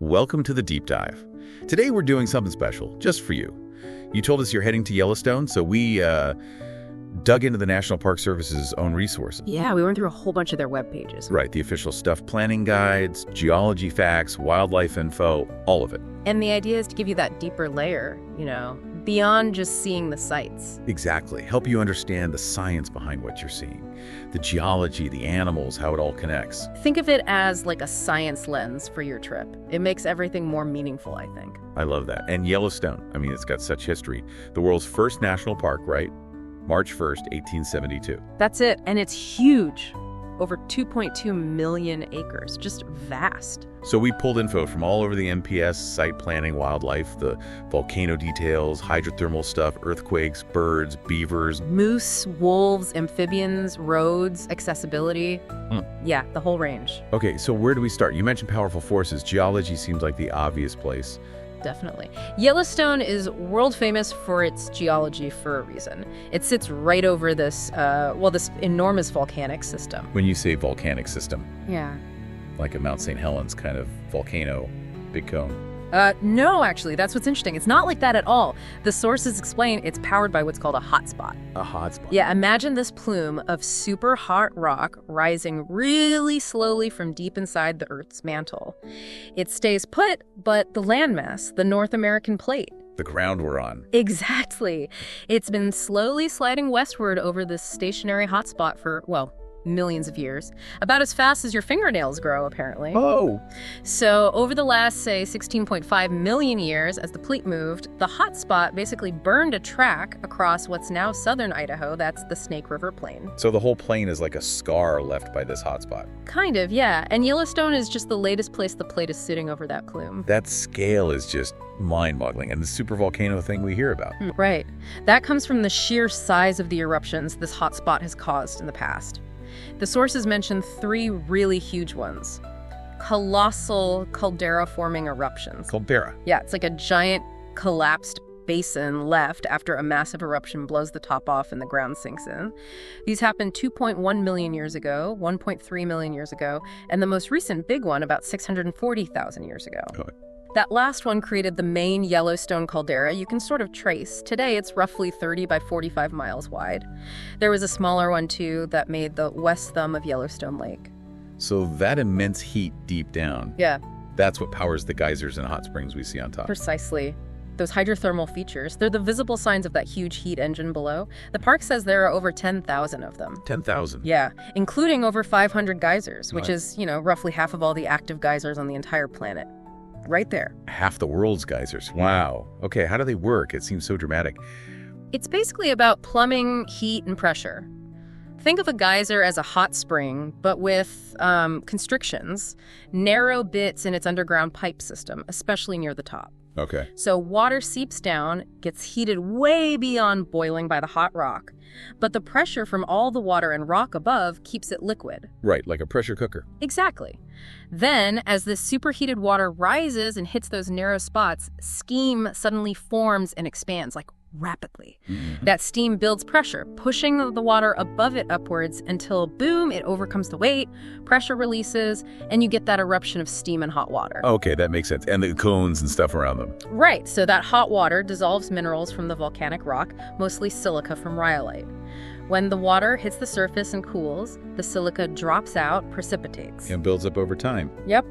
welcome to the deep dive. Today we're doing something special, just for you. You told us you're heading to Yellowstone, so we dug into the National Park Service's own resources. Yeah, we went through a whole bunch of their web pages. Right, the official stuff, planning guides, geology facts, wildlife info, all of it. And the idea is to give you that deeper layer, beyond just seeing the sights. Exactly. Help you understand the science behind what you're seeing. The geology, the animals, how it all connects. Think of it as like a science lens for your trip. It makes everything more meaningful, I think. I love that. And Yellowstone, it's got such history. The world's first national park, right? March 1st, 1872. That's it. And it's huge. Over 2.2 million acres. Just vast. So we pulled info from all over the NPS, site planning, wildlife, the volcano details, hydrothermal stuff, earthquakes, birds, beavers. Moose, wolves, amphibians, roads, accessibility. Yeah, the whole range. Okay, so where do we start? You mentioned powerful forces. Geology seems like the obvious place. Definitely. Yellowstone is world famous for its geology for a reason. It sits right over this enormous volcanic system. When you say volcanic system, Yeah. like a Mount St. Helens kind of volcano, big cone. No, actually, that's what's interesting. It's not like that at all. The sources explain it's powered by what's called a hotspot. A hotspot? Yeah, imagine this plume of super hot rock rising really slowly from deep inside the Earth's mantle. It stays put, but the landmass, the North American plate. The ground we're on. Exactly. It's been slowly sliding westward over this stationary hotspot for, millions of years. About as fast as your fingernails grow, apparently. Oh! So over the last, say, 16.5 million years, as the plate moved, the hotspot basically burned a track across what's now southern Idaho. That's the Snake River Plain. So the whole plain is like a scar left by this hotspot. Kind of, yeah. And Yellowstone is just the latest place the plate is sitting over that plume. That scale is just mind-boggling, and the supervolcano thing we hear about. Right. That comes from the sheer size of the eruptions this hotspot has caused in the past. The sources mention 3 really huge ones. Colossal caldera-forming eruptions. Caldera. Yeah, it's like a giant collapsed basin left after a massive eruption blows the top off and the ground sinks in. These happened 2.1 million years ago, 1.3 million years ago, and the most recent big one about 640,000 years ago. Good. That last one created the main Yellowstone caldera you can sort of trace. Today, it's roughly 30 by 45 miles wide. There was a smaller one, too, that made the west thumb of Yellowstone Lake. So that immense heat deep down, Yeah, that's what powers the geysers and hot springs we see on top. precisely. Those hydrothermal features, they're the visible signs of that huge heat engine below. The park says there are over 10,000 of them. 10,000? Yeah, including over 500 geysers, which Right. is, roughly half of all the active geysers on the entire planet. Right there. Half the world's geysers. Wow. Okay, how do they work? It seems so dramatic. It's basically about plumbing, heat, and pressure. Think of a geyser as a hot spring, but with constrictions, narrow bits in its underground pipe system, especially near the top. Okay. So water seeps down, gets heated way beyond boiling by the hot rock, but the pressure from all the water and rock above keeps it liquid. Right, like a pressure cooker. Exactly. Then, as this superheated water rises and hits those narrow spots, steam suddenly forms and expands, like rapidly. Mm-hmm. That steam builds pressure, pushing the water above it upwards until, boom, it overcomes the weight, pressure releases, and you get that eruption of steam and hot water. Okay, that makes sense. And the cones and stuff around them. Right, so that hot water dissolves minerals from the volcanic rock, mostly silica from rhyolite. When the water hits the surface and cools, the silica drops out, precipitates. And builds up over time. Yep.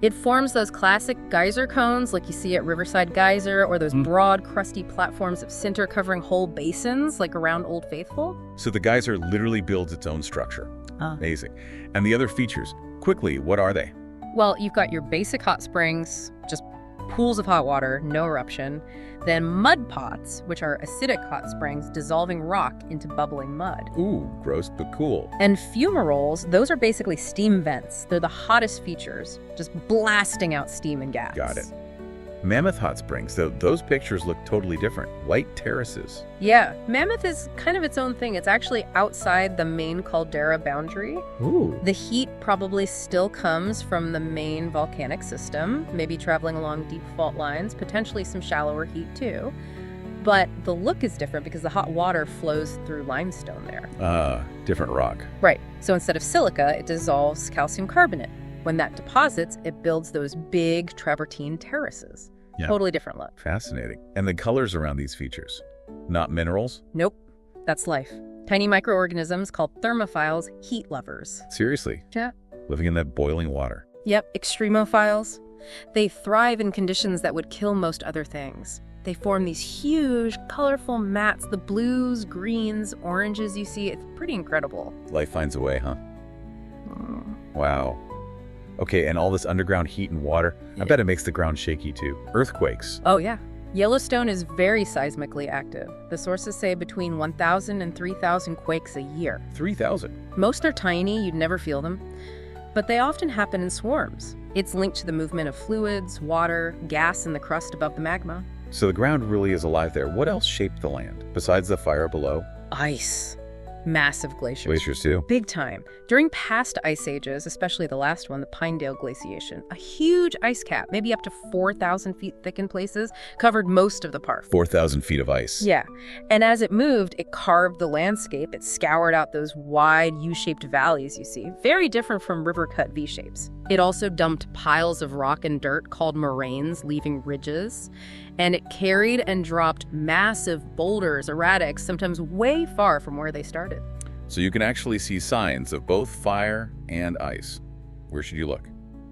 It forms those classic geyser cones like you see at Riverside Geyser, or those broad, crusty platforms of sinter covering whole basins like around Old Faithful. So the geyser literally builds its own structure. Amazing. And the other features, quickly, what are they? Well, you've got your basic hot springs, just pools of hot water, no eruption. Then mud pots, which are acidic hot springs dissolving rock into bubbling mud. Ooh, gross but cool. And fumaroles, those are basically steam vents. They're the hottest features, just blasting out steam and gas. Got it. Mammoth hot springs, though, those pictures look totally different. White terraces. Yeah, Mammoth is kind of its own thing. It's actually outside the main caldera boundary. Ooh. The heat probably still comes from the main volcanic system, maybe traveling along deep fault lines, potentially some shallower heat too. But the look is different because the hot water flows through limestone there. Different rock. Right. So instead of silica, it dissolves calcium carbonate. When that deposits, it builds those big travertine terraces. Yeah. Totally different look. Fascinating. And the colors around these features? Not minerals? Nope, that's life. Tiny microorganisms called thermophiles, heat lovers. Seriously? Yeah. Living in that boiling water. Yep, extremophiles. They thrive in conditions that would kill most other things. They form these huge, colorful mats, the blues, greens, oranges you see. It's pretty incredible. Life finds a way, huh? Wow. Okay, and all this underground heat and water, I bet it makes the ground shaky too. Earthquakes. Oh, yeah. Yellowstone is very seismically active. The sources say between 1,000 and 3,000 quakes a year. 3,000? Most are tiny, you'd never feel them, but they often happen in swarms. It's linked to the movement of fluids, water, gas in the crust above the magma. So the ground really is alive there. What else shaped the land, besides the fire below? Ice. Massive glaciers. Glaciers too? Big time. During past ice ages, especially the last one, the Pinedale Glaciation, a huge ice cap, maybe up to 4,000 feet thick in places, covered most of the park. 4,000 feet of ice. Yeah. And as it moved, it carved the landscape. It scoured out those wide U-shaped valleys you see, very different from river-cut V-shapes. It also dumped piles of rock and dirt called moraines, leaving ridges. And it carried and dropped massive boulders, erratics, sometimes way far from where they started. So you can actually see signs of both fire and ice. Where should you look?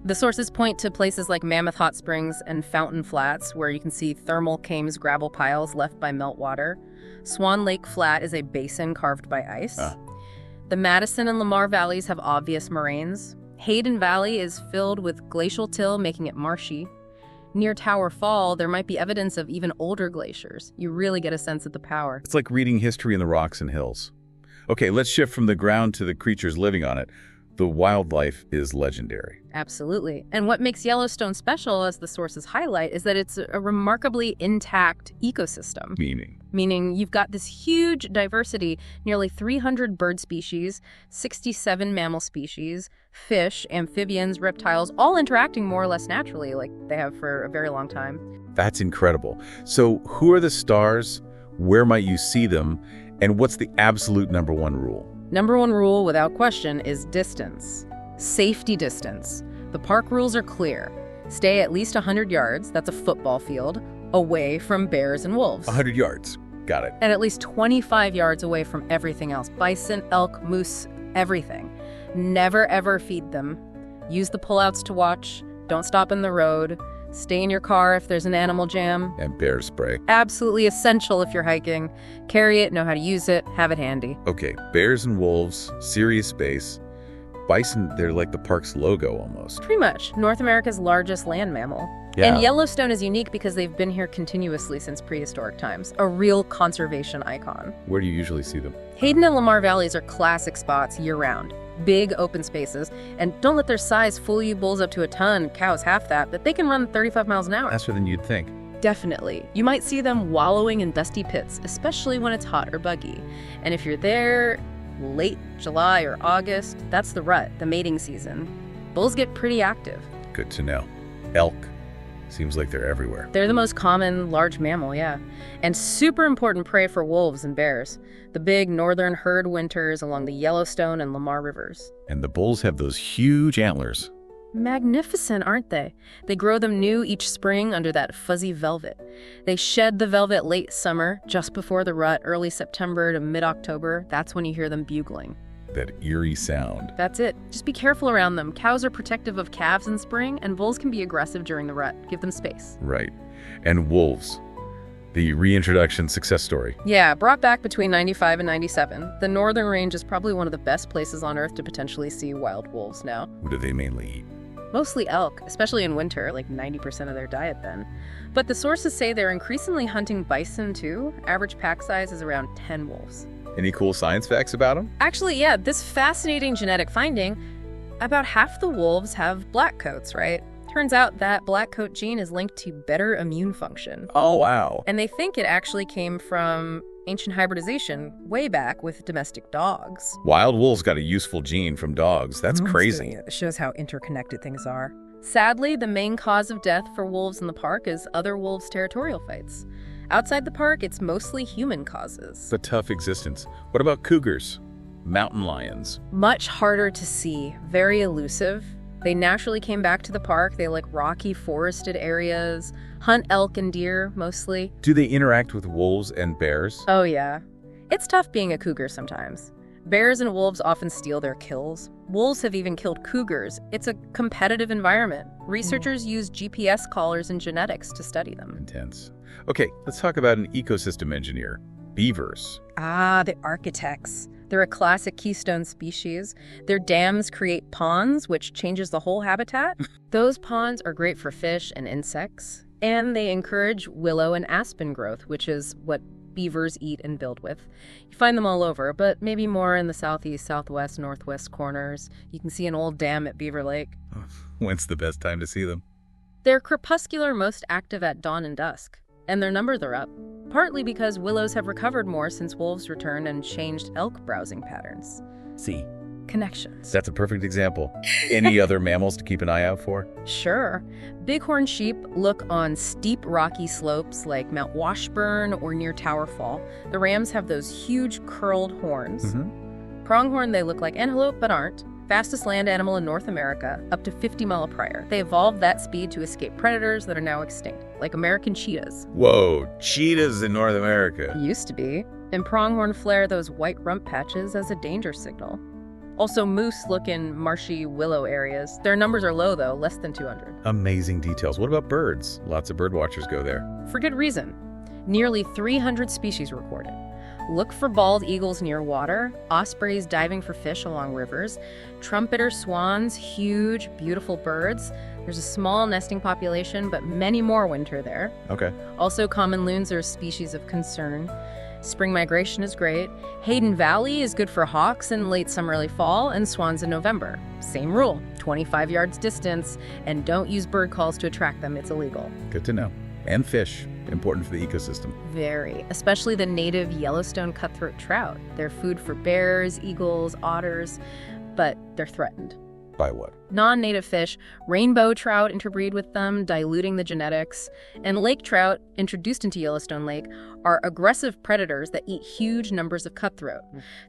The sources point to places like Mammoth Hot Springs and Fountain Flats, where you can see thermal Kames gravel piles left by meltwater. Swan Lake Flat is a basin carved by ice. The Madison and Lamar Valleys have obvious moraines. Hayden Valley is filled with glacial till, making it marshy. Near Tower Fall, there might be evidence of even older glaciers. You really get a sense of the power. It's like reading history in the rocks and hills. Okay, let's shift from the ground to the creatures living on it. The wildlife is legendary. Absolutely. And what makes Yellowstone special, as the sources highlight, is that it's a remarkably intact ecosystem. Meaning you've got this huge diversity, nearly 300 bird species, 67 mammal species, fish, amphibians, reptiles, all interacting more or less naturally like they have for a very long time. That's incredible. So who are the stars? Where might you see them? And what's the absolute number one rule? Number one rule, without question, is distance. Safety distance. The park rules are clear. Stay at least 100 yards, that's a football field, away from bears and wolves. 100 yards. Got it. And at least 25 yards away from everything else. Bison, elk, moose, everything. Never ever feed them. Use the pullouts to watch. Don't stop in the road. Stay in your car if there's an animal jam. And bear spray. Absolutely essential if you're hiking. Carry it, know how to use it, have it handy. Okay, bears and wolves, serious space. Bison, they're like the park's logo almost. Pretty much. North America's largest land mammal. Yeah. And Yellowstone is unique because they've been here continuously since prehistoric times. A real conservation icon. Where do you usually see them? Hayden and Lamar Valleys are classic spots year-round. Big open spaces. And don't let their size fool you. Bulls up to a ton, cows half that, but they can run 35 miles an hour. Faster than you'd think. Definitely. You might see them wallowing in dusty pits, especially when it's hot or buggy. And if you're there late July or August, that's the rut, the mating season. Bulls get pretty active. Good to know. Elk. Seems like they're everywhere. They're the most common large mammal, yeah. And super important prey for wolves and bears. The big northern herd winters along the Yellowstone and Lamar rivers. And the bulls have those huge antlers. Magnificent, aren't they? They grow them new each spring under that fuzzy velvet. They shed the velvet late summer, just before the rut, early September to mid-October. That's when you hear them bugling. That eerie sound. That's it. Just be careful around them. Cows are protective of calves in spring, and bulls can be aggressive during the rut. Give them space. Right. And wolves. The reintroduction success story. Yeah, brought back between 95 and 97. The northern range is probably one of the best places on Earth to potentially see wild wolves now. What do they mainly eat? Mostly elk, especially in winter, like 90% of their diet then. But the sources say they're increasingly hunting bison too. Average pack size is around 10 wolves. Any cool science facts about them? Actually, yeah, this fascinating genetic finding, about half the wolves have black coats, right? Turns out that black coat gene is linked to better immune function. Oh, wow. And they think it actually came from ancient hybridization way back with domestic dogs. Wild wolves got a useful gene from dogs. That's crazy. It shows how interconnected things are. Sadly, the main cause of death for wolves in the park is other wolves' territorial fights. Outside the park, it's mostly human causes. It's a tough existence. What about cougars? Mountain lions? Much harder to see, very elusive. They naturally came back to the park. They like rocky, forested areas, hunt elk and deer, mostly. Do they interact with wolves and bears? Oh, yeah. It's tough being a cougar sometimes. Bears and wolves often steal their kills. Wolves have even killed cougars. It's a competitive environment. Researchers use GPS collars and genetics to study them. Intense. Okay, let's talk about an ecosystem engineer. Beavers. Ah, the architects. They're a classic keystone species. Their dams create ponds, which changes the whole habitat. Those ponds are great for fish and insects, and they encourage willow and aspen growth, which is what beavers eat and build with. You find them all over, but maybe more in the southeast, southwest, northwest corners. You can see an old dam at Beaver Lake. When's the best time to see them? They're crepuscular, most active at dawn and dusk, and their numbers are up, partly because willows have recovered more since wolves returned and changed elk browsing patterns. See, Connections. that's a perfect example. Any other mammals to keep an eye out for? Sure. Bighorn sheep look on steep rocky slopes like Mount Washburn or near Tower Fall. The rams have those huge curled horns. Pronghorn, they look like antelope but aren't. Fastest land animal in North America, up to 50 mile per hour. They evolved that speed to escape predators that are now extinct, like American cheetahs. Whoa, cheetahs in North America. Used to be. And pronghorn flare those white rump patches as a danger signal. Also, moose look in marshy willow areas. Their numbers are low, though, less than 200. Amazing details. What about birds? Lots of bird watchers go there. For good reason. Nearly 300 species recorded. Look for bald eagles near water, ospreys diving for fish along rivers, trumpeter swans, huge, beautiful birds. There's a small nesting population, but many more winter there. Okay. Also, common loons are a species of concern. Spring migration is great. Hayden Valley is good for hawks in late summer, early fall, and swans in November. Same rule, 25 yards distance, and don't use bird calls to attract them. It's illegal. Good to know. And fish, important for the ecosystem. Very, especially the native Yellowstone cutthroat trout. They're food for bears, eagles, otters, but they're threatened. By what? Non-native fish, rainbow trout interbreed with them, diluting the genetics, and lake trout, introduced into Yellowstone Lake, are aggressive predators that eat huge numbers of cutthroat.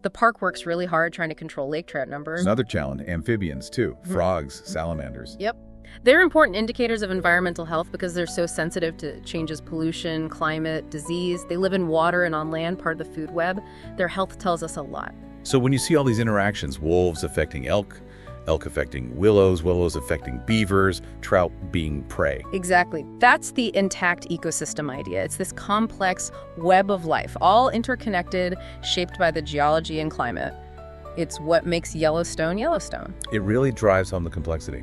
The park works really hard trying to control lake trout numbers. Another challenge, amphibians too. Frogs, salamanders. Yep. They're important indicators of environmental health because they're so sensitive to changes, pollution, climate, disease. They live in water and on land, part of the food web. Their health tells us a lot. So when you see all these interactions, wolves affecting elk, elk affecting willows, willows affecting beavers, trout being prey. Exactly. That's the intact ecosystem idea. It's this complex web of life, all interconnected, shaped by the geology and climate. It's what makes Yellowstone, Yellowstone. It really drives home the complexity.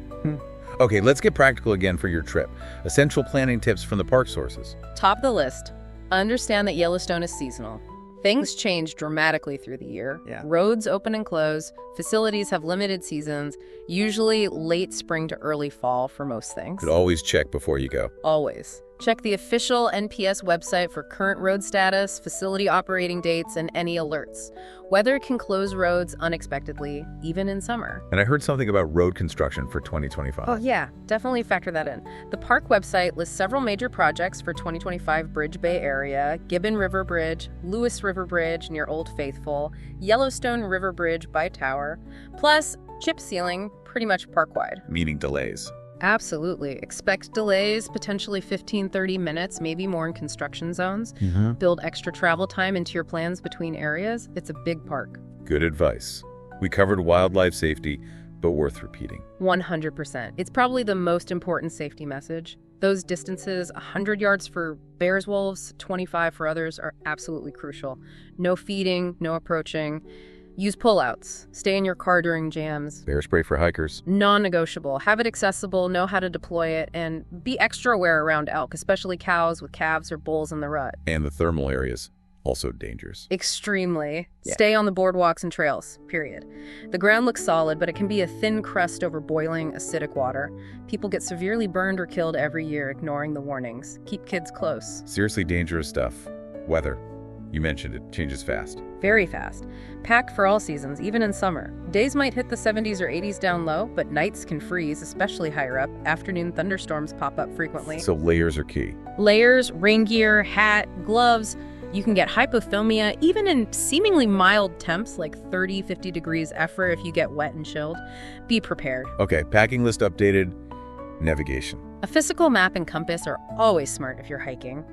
Okay, let's get practical again for your trip. Essential planning tips from the park sources. Top of the list. Understand that Yellowstone is seasonal. Things change dramatically through the year. Roads open and close. Facilities have limited seasons, usually late spring to early fall for most things. Could always check before you go. Always. Check the official NPS website for current road status, facility operating dates, and any alerts. Weather can close roads unexpectedly, even in summer. And I heard something about road construction for 2025. Oh yeah, definitely factor that in. The park website lists several major projects for 2025 Bridge Bay area, Gibbon River Bridge, Lewis River Bridge near Old Faithful, Yellowstone River Bridge by Tower, plus chip sealing pretty much park-wide. Meaning delays. Absolutely. Expect delays, potentially 15-30 minutes, maybe more in construction zones. Build extra travel time into your plans between areas. It's a big park. Good advice. We covered wildlife safety, but worth repeating. 100%. It's probably the most important safety message. Those distances, 100 yards for bears, wolves, 25 for others, are absolutely crucial. No feeding, no approaching. Use pullouts. Stay in your car during jams. Bear spray for hikers. Non-negotiable. Have it accessible, know how to deploy it, and be extra aware around elk, especially cows with calves or bulls in the rut. And the thermal areas, also dangerous. Extremely. Stay on the boardwalks and trails, period. The ground looks solid, but it can be a thin crust over boiling, acidic water. People get severely burned or killed every year, ignoring the warnings. Keep kids close. Seriously dangerous stuff. Weather. You mentioned it changes fast. Very fast. Pack for all seasons, even in summer. Days might hit the 70s or 80s down low, but nights can freeze, especially higher up. Afternoon thunderstorms pop up frequently. So layers are key. Layers, rain gear, hat, gloves. You can get hypothermia even in seemingly mild temps like 30, 50 degrees Fr if you get wet and chilled. Be prepared. Okay, packing list updated. Navigation. A physical map and compass are always smart if you're hiking,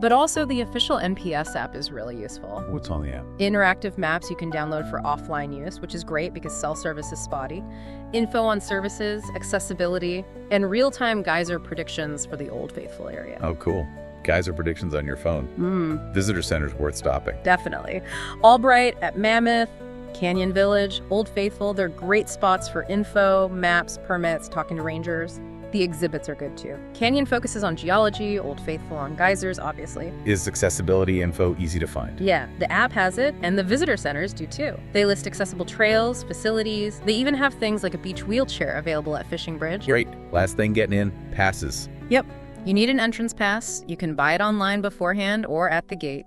but also the official NPS app is really useful. What's on the app? Interactive maps you can download for offline use, which is great because cell service is spotty. Info on services, accessibility, and real-time geyser predictions for the Old Faithful area. Oh, cool. Geyser predictions on your phone. Visitor center's worth stopping. Definitely. Albright at Mammoth, Canyon Village, Old Faithful, they're great spots for info, maps, permits, talking to rangers. The exhibits are good too. Canyon focuses on geology, Old Faithful on geysers, obviously. Is accessibility info easy to find? Yeah, the app has it, and the visitor centers do too. They list accessible trails, facilities. They even have things like a beach wheelchair available at Fishing Bridge. Great. Last thing getting in, passes. Yep. You need an entrance pass. You can buy it online beforehand or at the gate.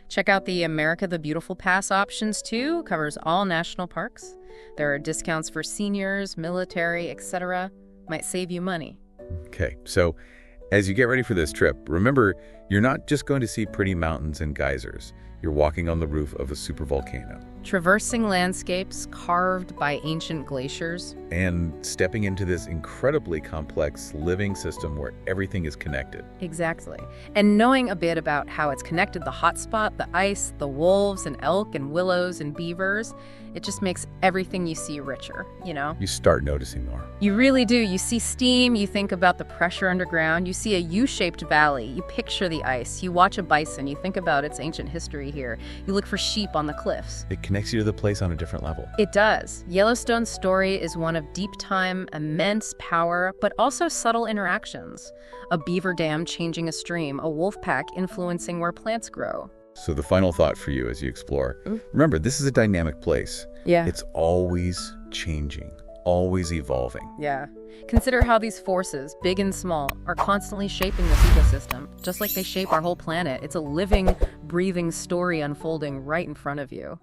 Check out the America the Beautiful Pass options too. Covers all national parks. There are discounts for seniors, military, etc. Might save you money. Okay, so as you get ready for this trip, remember, you're not just going to see pretty mountains and geysers. You're walking on the roof of a supervolcano. Traversing landscapes carved by ancient glaciers. And stepping into this incredibly complex living system where everything is connected. Exactly. And knowing a bit about how it's connected the hotspot, the ice, the wolves and elk and willows and beavers, it just makes everything you see richer, you know? You start noticing more. You really do. You see steam, you think about the pressure underground, you see a U-shaped valley, you picture the ice, you watch a bison, you think about its ancient history here, you look for sheep on the cliffs. It connects you to the place on a different level. It does. Yellowstone's story is one of deep time, immense power, but also subtle interactions. A beaver dam changing a stream, a wolf pack influencing where plants grow. So the final thought for you as you explore, remember, this is a dynamic place. Yeah. It's always changing, always evolving. Yeah. Consider how these forces, big and small, are constantly shaping this ecosystem, just like they shape our whole planet. It's a living, breathing story unfolding right in front of you.